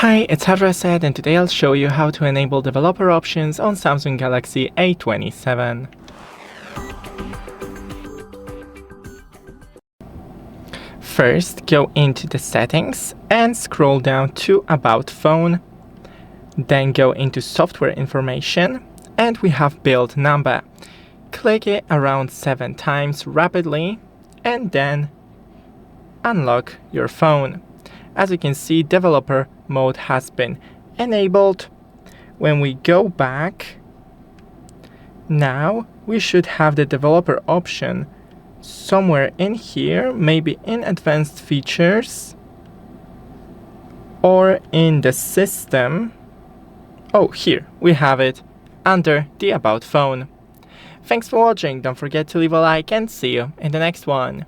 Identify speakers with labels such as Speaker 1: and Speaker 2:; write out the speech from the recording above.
Speaker 1: Hi, it's HardReset, and today I'll show you how to enable developer options on Samsung Galaxy A27. First, go into the settings and scroll down to About Phone. Then go into Software Information and we have Build Number. Click it around 7 times rapidly and then unlock your phone. As you can see, developer mode has been enabled. When we go back, now we should have the developer option somewhere in here, maybe in advanced features or in the system. Oh, here we have it under the About Phone. Thanks for watching. Don't forget to leave a like and see you in the next one.